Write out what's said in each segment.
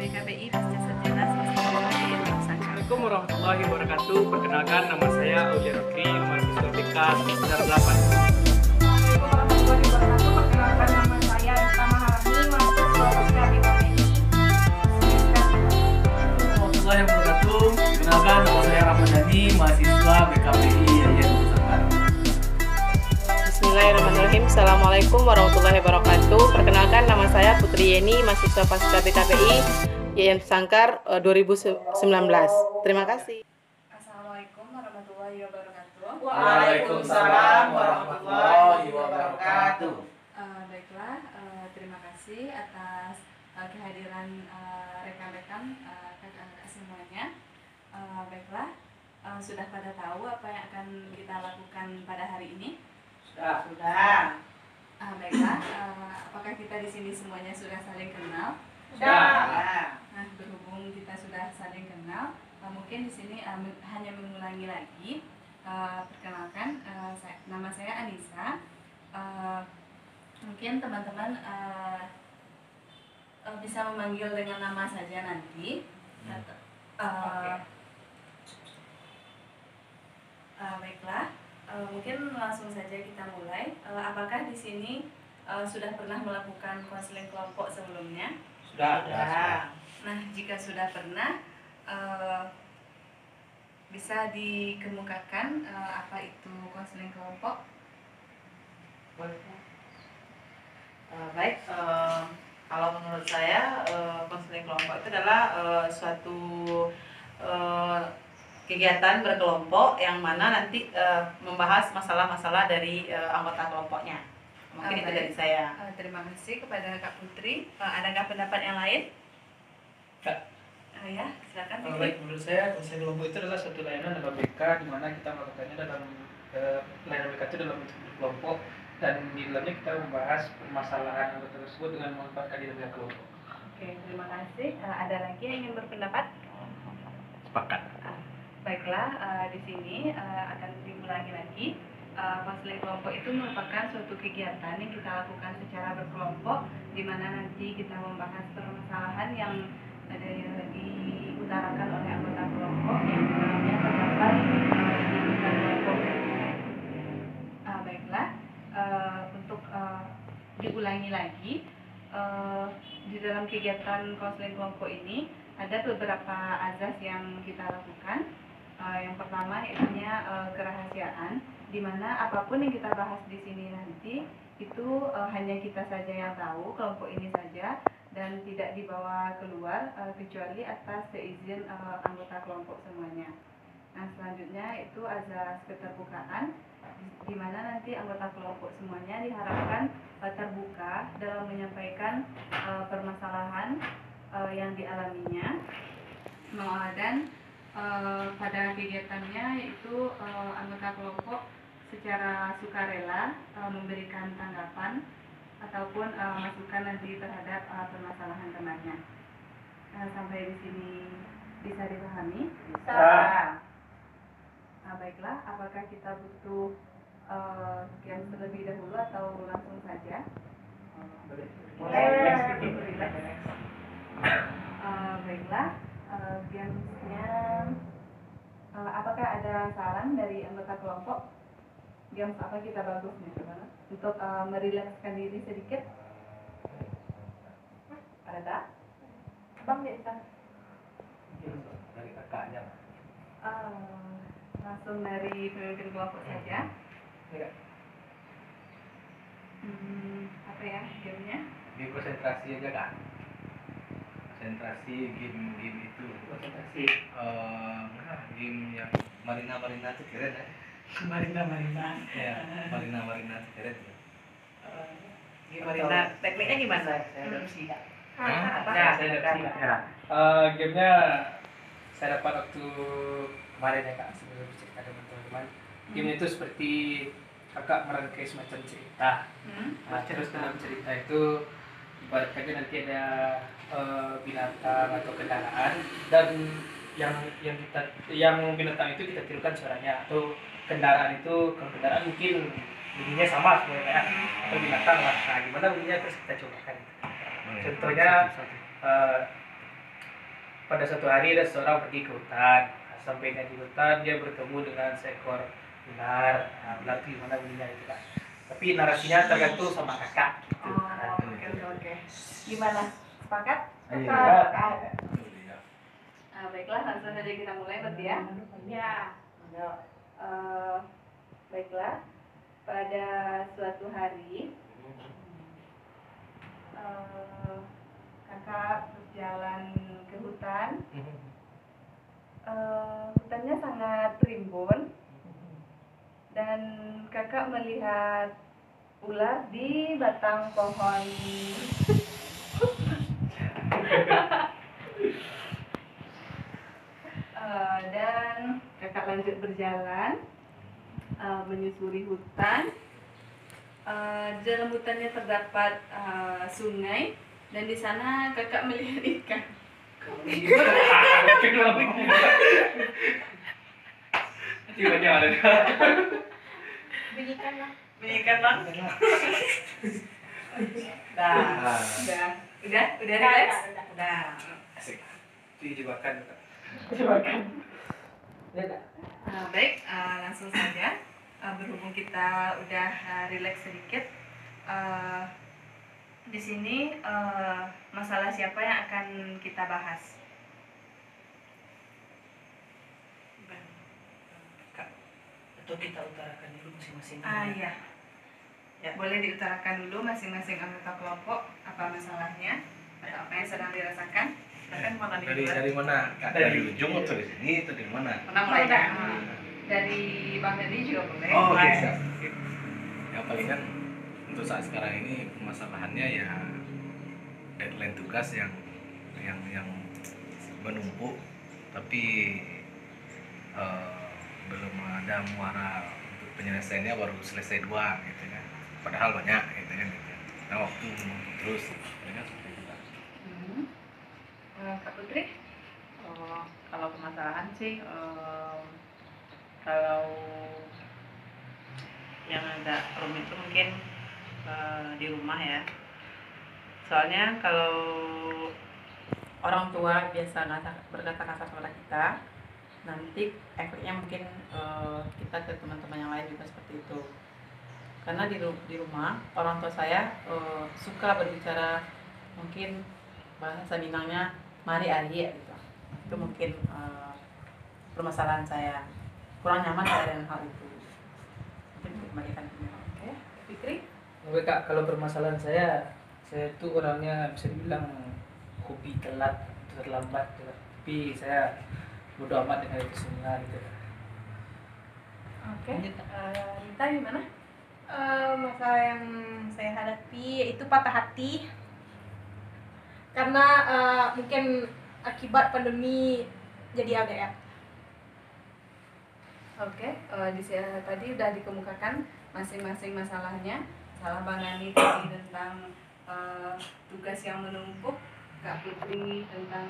BKPI Pasca Sarjana Semester 5 YN Tersangka. Assalamualaikum warahmatullahi wabarakatuh. Perkenalkan, nama saya Aulia Rukri, mahasiswa BK semester 8. Assalamualaikum warahmatullahi wabarakatuh. Perkenalkan, nama saya Rita Maharani, mahasiswa Pasca BKPI semester 2. Warahmatullahi wabarakatuh. Perkenalkan, nama saya Ramadhani, mahasiswa BKPI YN Tersangka. Bismillahirrahmanirrahim. Assalamualaikum warahmatullahi wabarakatuh. Perkenalkan, nama saya Putri Yeni, mahasiswa Pasca BKPI YN Sangkar 2019. Terima kasih. Assalamualaikum warahmatullahi wabarakatuh. Waalaikumsalam warahmatullahi wabarakatuh. Baiklah, terima kasih atas kehadiran rekan-rekan kakak-kakak semuanya. Baiklah, sudah pada tahu apa yang akan kita lakukan pada hari ini? Sudah. Baiklah, apakah kita di sini semuanya sudah saling kenal? Sudah. Nah, berhubung kita sudah saling kenal, mungkin di sini hanya mengulangi lagi. Perkenalkan, nama saya Anissa. Mungkin teman-teman bisa memanggil dengan nama saja nanti. Baiklah, mungkin langsung saja kita mulai. Apakah di sini sudah pernah melakukan konseling kelompok sebelumnya? Sudah. Nah, jika sudah pernah, bisa dikemukakan apa itu konseling kelompok? Baik, kalau menurut saya konseling kelompok itu adalah suatu kegiatan berkelompok yang mana nanti membahas masalah-masalah dari anggota kelompoknya. Mungkin itu dari saya. Terima kasih kepada Kak Putri. Adakah pendapat yang lain? Ya, silakan. Baik, menurut saya konseling kelompok itu adalah suatu layanan dalam BK di mana kita melakukannya dalam layanan BK itu dalam bentuk kelompok, dan di dalamnya kita membahas permasalahan anggota tersebut dengan memanfaatkan dinamika kelompok. Oke, terima kasih. Ada lagi yang ingin berpendapat? Sepakat. Baiklah, di sini akan diulangi lagi. Konseling kelompok itu merupakan suatu kegiatan yang kita lakukan secara berkelompok, di mana nanti kita membahas permasalahan yang diutarakan oleh anggota kelompok yang dalamnya terdapat dinamika kelompok. Baiklah, untuk diulangi lagi, di dalam kegiatan konseling kelompok ini ada beberapa azas yang kita lakukan. Yang pertama yaitu kerahasiaan, di mana apapun yang kita bahas di sini nanti itu hanya kita saja yang tahu, kelompok ini saja, dan tidak dibawa keluar kecuali atas seizin anggota kelompok semuanya. Nah, selanjutnya itu azas keterbukaan, di mana nanti anggota kelompok semuanya diharapkan terbuka dalam menyampaikan permasalahan yang dialaminya, dan pada kegiatannya yaitu anggota kelompok secara sukarela memberikan tanggapan ataupun masukan nanti terhadap permasalahan temannya. Sampai di sini bisa dipahami? Bisa. Baiklah, apakah kita butuh yang terlebih dahulu atau langsung saja? Baiklah, gamesnya, apakah ada saran dari anggota kelompok? Games apa kita bagusnya untuk merilekskan diri sedikit? Ada? Bang, bisa? Dari kakaknya. Langsung dari pemimpin kelompok saja. Enggak. Apa ya gamenya? Game konsentrasi aja kan? Konsentrasi game itu. Konsentrasi. Game yang Marina itu keren ya? Marina. Ya, Marina itu keren ya. Gimana? Tekniknya gimana? Saya adopsi. Gamenya saya dapat waktu kemarin ya Kak, sebelum cerita dengan teman-teman. Game itu seperti kakak merangkai semacam cerita. Terus dalam cerita itu ibaratnya nanti ada binatang atau kendaraan, dan yang binatang itu kita tirukan suaranya, atau kendaraan itu, kalau kendaraan mungkin bunyinya sama sebenarnya, atau binatang lah. Nah, gimana bunyinya terus kita cobakan. Contohnya pada suatu hari ada seorang pergi ke hutan. Sampainya di hutan dia bertemu dengan seekor ular. Ular itu gimana bunyinya itu kak. Tapi narasinya tergantung sama kakak. Gitu. Oke. Gimana? Sepakat? Sepakat. Baiklah, langsung saja kita mulai berarti ya. Ya. Baiklah, pada suatu hari kakak berjalan ke hutan. Hutannya sangat rimbun dan kakak melihat ular di batang pohon. Dan kakak lanjut berjalan menyusuri hutan. Di dalam hutannya terdapat sungai dan di sana kakak melihat ikan. Tiba-tiba ada. Bunyikanlah. Bunyikan bang. Udah relax. Udah. Asik. Itu jebakan. Baik, langsung saja. Berhubung kita udah relax sedikit, di sini masalah siapa yang akan kita bahas? Atau kita utarakan dulu masing-masing. Iya. Ya, boleh diutarakan dulu masing-masing anggota kelompok apa masalahnya atau apa yang sedang dirasakan. Silakan mau Dari mana? Kak, dari ujung atau dari sini atau dari mana? mulai dari Bang Dedi juga boleh. Oh, oke, siap. Yang palingan untuk saat sekarang ini permasalahannya ya deadline tugas yang menumpuk, tapi belum ada muara untuk penyelesaiannya, baru selesai 2 gitu kan. Padahal banyak gitu kan. Nah, waktu menumpuk terus, palingan seperti itu. Kak Putri? Kalau permasalahan sih, kalau yang agak rumit itu mungkin di rumah ya. Soalnya kalau orang tua biasa berkata-kata kepada kita, nanti efeknya mungkin kita ke teman-teman yang lain juga seperti itu. Karena di rumah orang tua saya suka berbicara, mungkin bahasa Minangnya mari ari gitu. Itu mungkin permasalahan saya, kurang nyaman saya dengan hal itu. Mungkin kembalikan ke Minang. Oke, Fikri? Oke kak, kalau permasalahan saya tuh orangnya bisa dibilang hobi telat, terlambat gitu. Tapi saya bodo amat dengan itu semua gitu. Oke. Nita gimana? Masalah yang saya hadapi yaitu patah hati karena mungkin akibat pandemi jadi LDR. Oke, tadi udah dikemukakan masing-masing masalahnya. Salah Bang Nani tadi tentang tugas yang menumpuk, Kak Putri tentang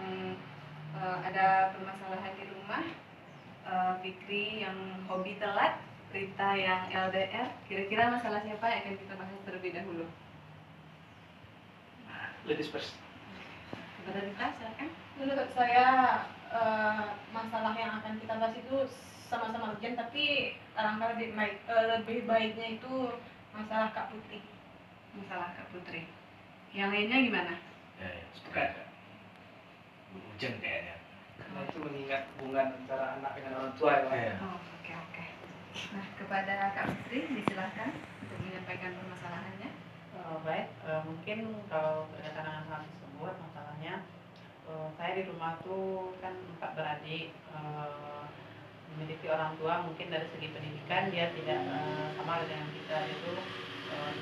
ada permasalahan di rumah, Fikri yang hobi telat, Rita yang LDR. Kira-kira masalah siapa yang akan kita bahas terlebih dahulu? Ladies first. Kepada Rita, silakan. Menurut saya masalah yang akan kita bahas itu sama-sama urgent, tapi barangkali lebih baiknya itu masalah Kak Putri. Masalah Kak Putri. Yang lainnya gimana? Ya, sepakat. Hujan kayaknya. Karena itu mengingat hubungan antara anak dengan orang tua ya. Iya. Oh, oke. Nah, kepada Kak Putri disilahkan untuk menyampaikan permasalahannya. Baik, mungkin kalau berkaitan dengan hal tersebut, masalahnya saya di rumah tuh kan 4 beradik, memiliki orang tua, mungkin dari segi pendidikan dia tidak sama dengan kita, itu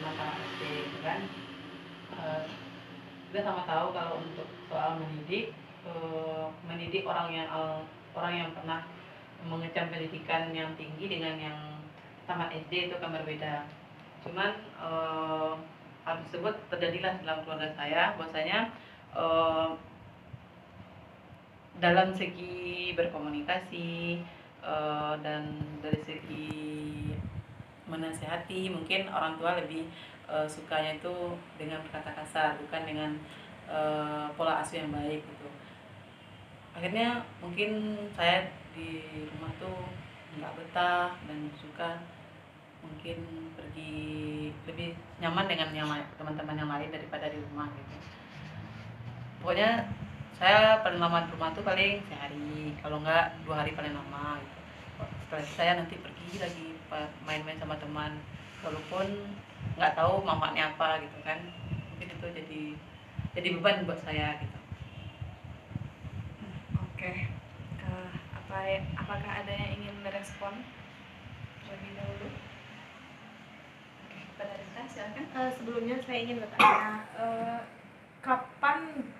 sama SD gitu kan. Kita sama tahu kalau untuk soal mendidik orang yang pernah mengecam pendidikan yang tinggi dengan yang tamat SD itu kan berbeda. Cuman hal tersebut terjadilah dalam keluarga saya, bahwasanya dalam segi berkomunikasi dan dari segi menasihati, mungkin orang tua lebih sukanya itu dengan berkata kasar, bukan dengan pola asuh yang baik gitu. Jadi saya di rumah tuh kan 4 beradik, memiliki orang tua, mungkin dari segi pendidikan dia tidak sama dengan yang tamat SD gitu kan. Kita sama tahu kalau untuk soal mendidik orang yang pernah mengecam pendidikan yang tinggi dengan yang tamat SD itu kan berbeda. Cuman hal tersebut terjadilah dalam keluarga saya, bahwasanya dalam segi berkomunikasi dan dari segi menasihati, mungkin orang tua lebih sukanya itu dengan berkata kasar, bukan dengan akhirnya mungkin saya di rumah tuh nggak betah dan suka mungkin pergi lebih nyaman dengan teman-teman yang lain daripada di rumah gitu. Pokoknya saya paling lama di rumah tuh paling sehari, kalau nggak 2 hari paling lama gitu. Setelah itu saya nanti pergi lagi main-main sama teman, walaupun nggak tahu manfaatnya apa gitu kan. Mungkin itu jadi beban buat saya gitu. Oke. Apakah ada yang ingin merespon terlebih dahulu? Oke, pada Rita silakan. Sebelumnya saya ingin bertanya, kapan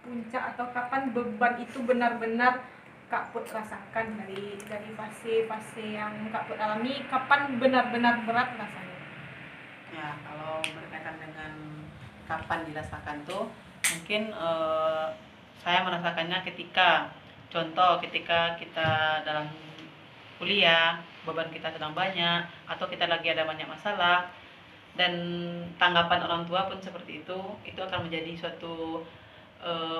puncak atau kapan beban itu benar-benar Kak Put rasakan dari fase-fase yang Kak Put alami, kapan benar-benar berat rasanya? Ya, kalau berkaitan dengan kapan dirasakan tuh mungkin saya merasakannya ketika ketika kita dalam kuliah, beban kita sedang banyak, atau kita lagi ada banyak masalah, dan tanggapan orang tua pun seperti itu akan menjadi suatu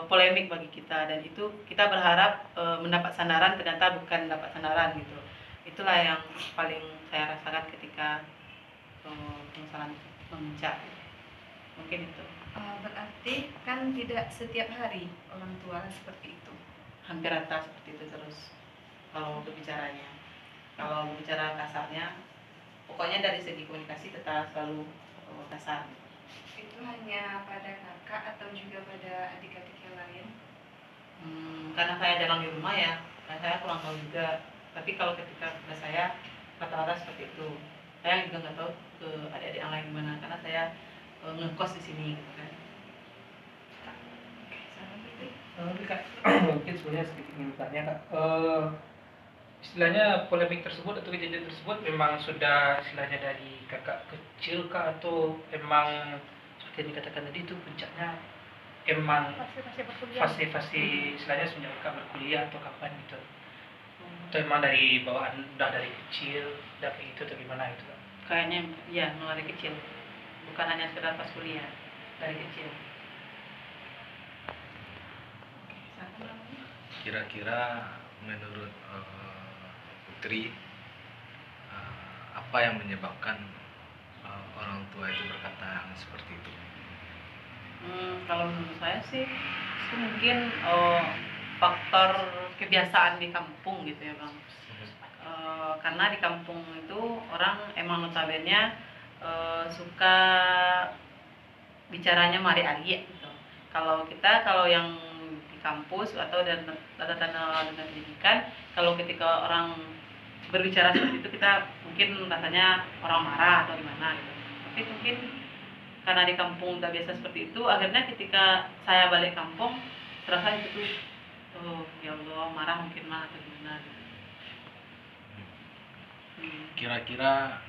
polemik bagi kita, dan itu kita berharap mendapat sandaran, ternyata bukan dapat sandaran gitu. Itulah yang paling saya rasakan ketika permasalahan memuncak. Mungkin itu. Berarti kan tidak setiap hari orang tua seperti itu. Hampir rata seperti itu terus kalau berbicaranya. Kalau berbicara kasarnya, pokoknya dari segi komunikasi tetap selalu kasar. Itu hanya pada kakak atau juga pada adik-adik yang lain? Karena saya jarang di rumah ya, dan saya kurang tahu juga. Tapi kalau ketika pada saya, rata-rata seperti itu. Saya juga nggak tahu ke adik-adik yang lain gimana, karena saya ngekos di sini gitu kan. Oke, sama berarti. Tapi Kak, mungkin sebenarnya sedikit ingin bertanya Kak. Istilahnya polemik tersebut atau kejadian tersebut memang sudah istilahnya dari kakak kecil Kak, atau emang seperti yang dikatakan tadi itu puncaknya emang Fase-fase perkuliahan. fase-fase istilahnya semenjak Kak berkuliah atau kapan gitu? Atau emang dari bawaan udah dari kecil udah kayak gitu atau gimana itu Kak? Kayaknya iya, mulai dari kecil, bukan hanya sekedar pas kuliah, dari kecil. Sama namanya? Kira-kira menurut Putri, apa yang menyebabkan orang tua itu berkata yang seperti itu? Kalau menurut saya sih mungkin faktor kebiasaan di kampung gitu ya Bang. Karena di kampung itu orang emang notabene suka bicaranya mari-ari gitu. Kalau yang di kampus atau dan tanda-tanda dengan pendidikan, kalau ketika orang berbicara seperti itu kita mungkin rasanya orang marah atau gimana gitu. Tapi mungkin karena di kampung udah biasa seperti itu, akhirnya ketika saya balik kampung terasa itu tuh, oh ya Allah, marah mungkin mah atau gimana gitu. Kira-kira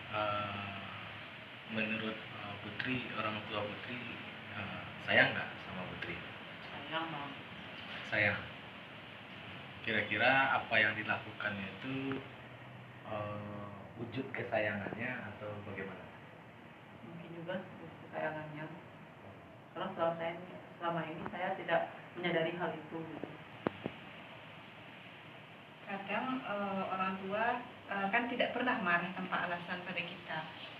menurut Putri, orang tua Putri sayang nggak sama Putri? Sayang Bang. Sayang. Kira-kira apa yang dilakukannya itu wujud kesayangannya atau bagaimana? Mungkin juga kesayangannya. Karena selama ini saya tidak menyadari hal itu gitu. Kadang orang tua kan tidak pernah marah tanpa alasan pada kita.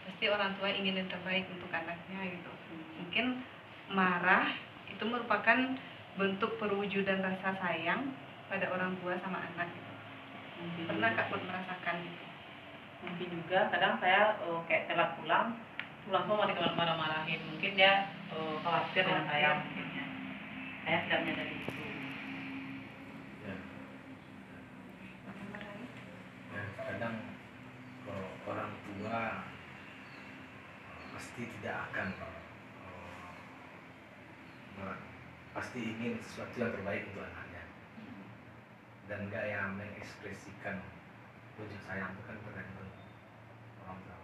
Pasti orang tua ingin yang terbaik untuk anaknya gitu. Mungkin marah itu merupakan bentuk perwujudan rasa sayang pada orang tua sama anak gitu. Pernah Kak Put merasakan gitu? Mungkin juga kadang saya kayak telat pulang langsung marah-marahin. Mungkin dia khawatir dengan saya. Saya tidak menyadari itu. Ya. Ya, kadang kalau orang tua pasti tidak akan pasti ingin sesuatu yang terbaik untuk anaknya, dan gak yang mengekspresikan wujud sayang itu kan tergantung orang tua.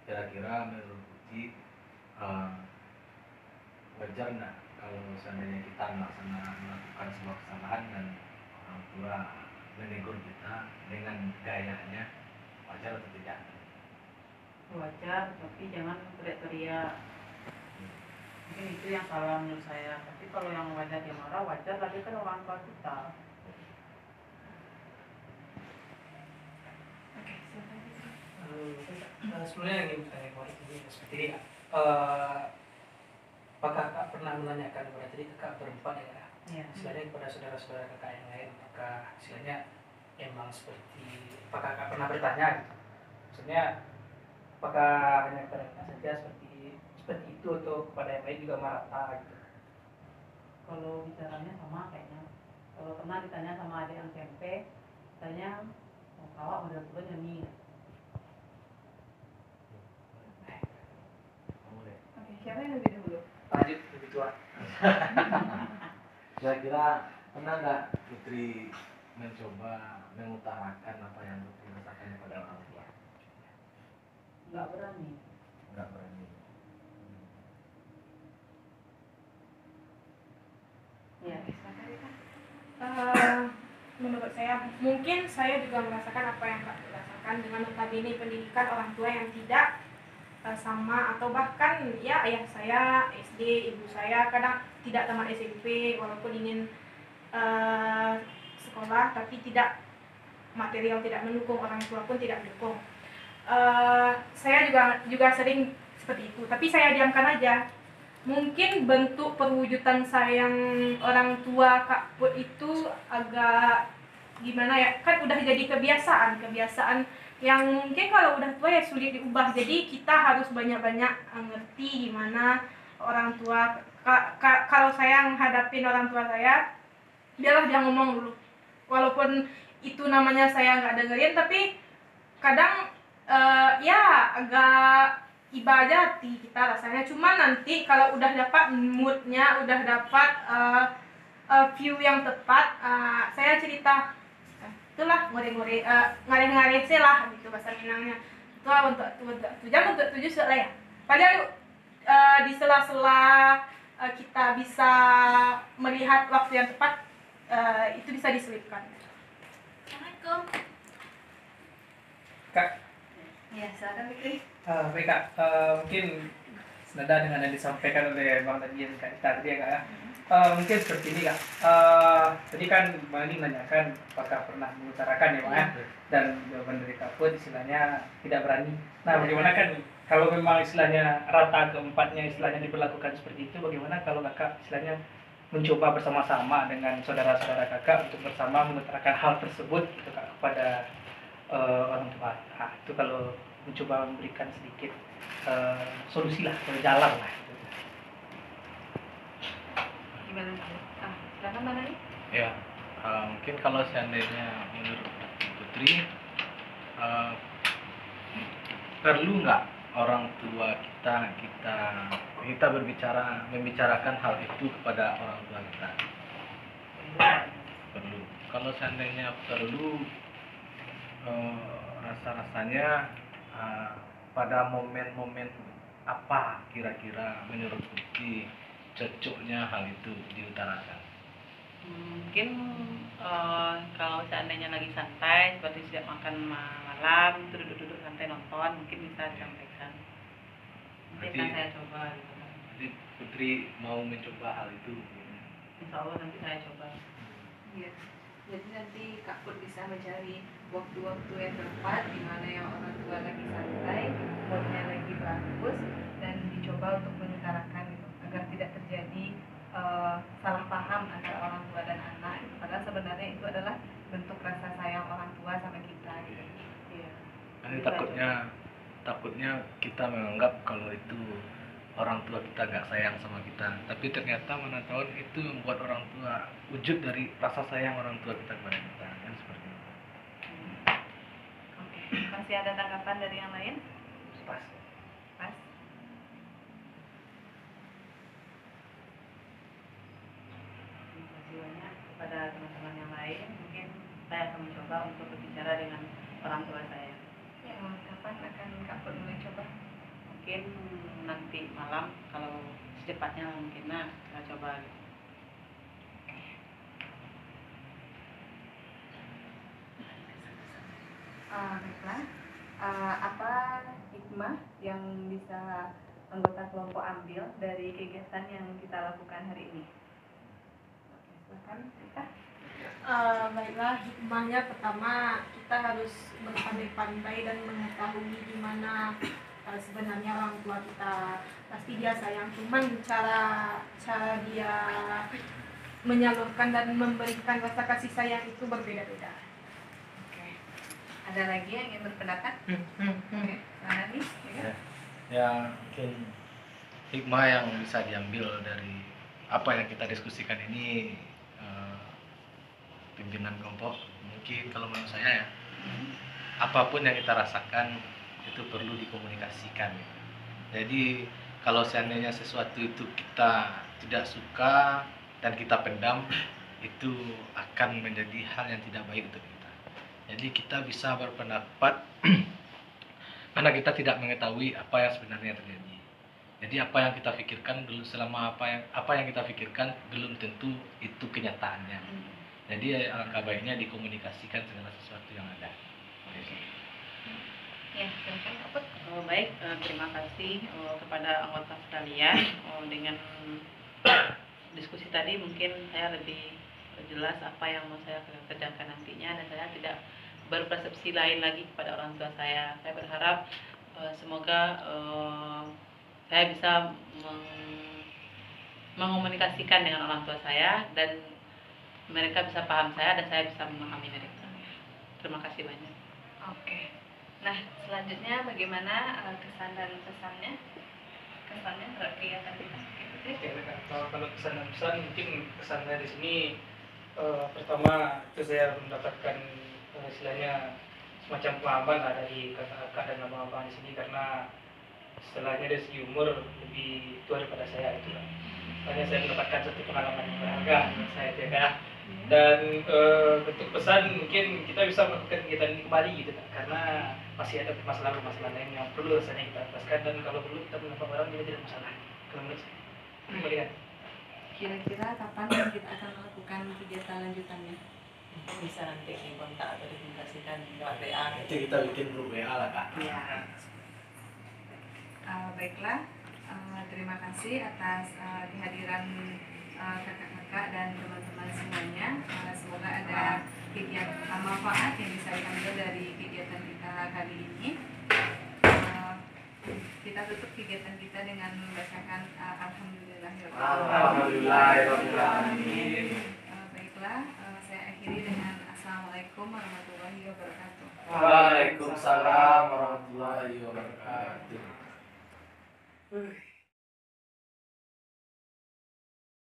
Kira-kira menurut Putri wajar nggak kalau seandainya kita melakukan sebuah kesalahan dan orang tua menegur kita dengan gayanya, wajar atau tidak? Wajar, tapi jangan teriak-teriak. Mungkin itu yang salah menurut saya. Tapi kalau yang wajar dia marah, wajar, tapi kan orang tua kita. Oke, silakan. Sebenarnya yang ingin saya kemarin ini seperti ini Kak. Apakah Kak pernah menanyakan kepada tadi Kakak berempat ya Kak? Iya. Istilahnya kepada saudara-saudara Kakak yang lain, apakah istilahnya emang seperti, apakah Kakak pernah bertanya gitu? Maksudnya apakah hanya kepada Kakak saja seperti itu atau kepada yang lain juga merata gitu? Kalau bicaranya sama kayaknya. Kalau pernah ditanya sama adik yang SMP, tanya, oh, kawak udah tua nyanyi. Oke, siapa yang lebih dahulu? Lanjut lebih tua. Kira-kira pernah nggak Putri mencoba mengutarakan apa yang Putri rasakan kepada orang tua? Nggak berani. Nggak berani. Iya. Silakan Rita. Menurut saya, mungkin saya juga merasakan apa yang Kak Put rasakan dengan notabene pendidikan orang tua yang tidak sama, atau bahkan ya ayah saya SD, ibu saya kadang tidak tamat SMP walaupun ingin sekolah, tapi tidak, material tidak mendukung, orang tua pun tidak mendukung. Saya juga sering seperti itu, tapi saya diamkan aja. Mungkin bentuk perwujudan sayang orang tua Kak Put itu agak gimana ya, kan udah jadi kebiasaan yang mungkin kalau udah tua ya sulit diubah. Jadi kita harus banyak-banyak ngerti gimana orang tua. Kalau saya menghadapin orang tua saya, biarlah dia ngomong dulu, walaupun itu namanya saya nggak dengerin, tapi kadang ya agak iba aja hati kita rasanya. Cuma nanti kalau udah dapat moodnya, udah dapat view yang tepat, saya cerita itulah ngare-ngare sih lah gitu bahasa Minangnya. Itu untuk tujuh lah ya. Padahal di sela-sela kita bisa melihat waktu yang tepat, itu bisa diselipkan. Assalamualaikum. Kak, Ya, silakan Fikri. baik Kak, mungkin senada dengan yang disampaikan oleh Bang tadi yang Kak Ita tadi ya Kak ya. Mungkin seperti ini Kak, tadi kan Bang ini menanyakan apakah pernah mengutarakan ya Bang ya, dan jawaban dari Kak Put istilahnya tidak berani. Nah bagaimana kan kalau memang istilahnya rata keempatnya istilahnya diberlakukan seperti itu, bagaimana kalau Kakak istilahnya mencoba bersama-sama dengan saudara-saudara Kakak untuk bersama mengutarakan hal tersebut gitu Kak kepada orang tua. Nah, itu kalau mencoba memberikan sedikit solusi lah, atau jalan lah. Gimana? Silakan Mbak Nani. Ya, mungkin kalau seandainya menurut Putri, perlu nggak orang tua kita membicarakan hal itu kepada orang tua kita? Perlu. Kalau seandainya perlu, rasa-rasanya pada momen-momen apa kira-kira menurut Putri cocoknya hal itu diutarakan? Mungkin kalau seandainya lagi santai, seperti siap makan malam, itu duduk-duduk santai nonton, mungkin bisa disampaikan. Nanti akan saya coba. Gitu. Jadi Putri mau mencoba hal itu? Insya Allah nanti saya coba. Iya. Jadi nanti Kak Put bisa mencari waktu-waktu yang tepat di mana yang orang tua lagi santai, moodnya lagi bagus, dan dicoba untuk mengutarakan gitu, agar tidak terjadi salah paham antara orang tua dan anak. Gitu. Padahal sebenarnya itu adalah bentuk rasa sayang orang tua sama kita. Gitu. Iya. Nanti takutnya kita menganggap kalau itu orang tua kita gak sayang sama kita, tapi ternyata mana tahu itu membuat orang tua wujud dari rasa sayang orang tua kita kepada kita, kan seperti itu. Oke. Masih ada tanggapan dari yang lain? Pas. Mas? Terima kasih banyak kepada teman-teman yang lain. Mungkin saya akan mencoba untuk berbicara dengan orang tua saya. Ya, kapan akan Kak Put mulai coba? Mungkin nanti malam, kalau secepatnya mungkin saya coba. Baiklah. Apa hikmah yang bisa anggota kelompok ambil dari kegiatan yang kita lakukan hari ini? Oke, silakan Rita. Baiklah, hikmahnya pertama kita harus berpandai-pandai dan mengetahui gimana sebenarnya orang tua kita. Pasti dia sayang, cuman cara dia menyalurkan dan memberikan rasa kasih sayang itu berbeda-beda. Oke. Ada lagi yang ingin berpendapat? Oke, Nani? Ya. Ya, mungkin hikmah yang bisa diambil dari apa yang kita diskusikan ini, pimpinan kelompok, mungkin kalau menurut saya ya, apapun yang kita rasakan itu perlu dikomunikasikan. Jadi kalau seandainya sesuatu itu kita tidak suka dan kita pendam, itu akan menjadi hal yang tidak baik untuk kita. Jadi kita bisa berpendapat karena kita tidak mengetahui apa yang sebenarnya terjadi. Jadi apa yang kita pikirkan dulu, selama apa yang kita pikirkan belum tentu itu kenyataannya. Jadi alangkah baiknya dikomunikasikan segala sesuatu yang ada. Ya, silakan Kak Put. Baik, terima kasih kepada anggota sekalian. Dengan diskusi tadi mungkin saya lebih jelas apa yang mau saya kerjakan nantinya, dan saya tidak berpersepsi lain lagi kepada orang tua saya. Saya berharap semoga saya bisa mengomunikasikan dengan orang tua saya dan mereka bisa paham saya dan saya bisa memahami mereka. Terima kasih banyak. Oke. Nah, selanjutnya bagaimana kesan dan pesannya? Kesannya terhadap kegiatan kita? Oke, kalau kesan dan pesan, mungkin kesannya di sini pertama itu saya mendapatkan istilahnya semacam pengalaman lah dari kakak-kakak dan abang-abang di sini, karena istilahnya dari segi umur lebih tua daripada saya itu lah. Makanya saya mendapatkan satu pengalaman yang berharga menurut saya itu ya. Dan bentuk pesan mungkin kita bisa melakukan kegiatan ini kembali gitu kan, karena masih ada masalah lain yang perlu rasanya kita lepaskan, dan kalau perlu kita menambah barang juga tidak masalah. Kalau menurut saya, kemudian Kira-kira kapan kita akan melakukan kegiatan lanjutannya? Bisa nanti dikontak atau dikomunikasikan lewat WA. Nanti kita bikin grup WA lah Kak. Ya. Baiklah, terima kasih atas kehadiran kakak-kakak dan teman-teman semuanya. Semoga ada kegiatan manfaat yang bisa diambil dari kegiatan kita kali ini. Kita tutup kegiatan kita dengan membacakan Alhamdulillahirrahmanirrahim. Baiklah, saya akhiri dengan Assalamualaikum warahmatullahi wabarakatuh. Waalaikumsalam warahmatullahi wabarakatuh.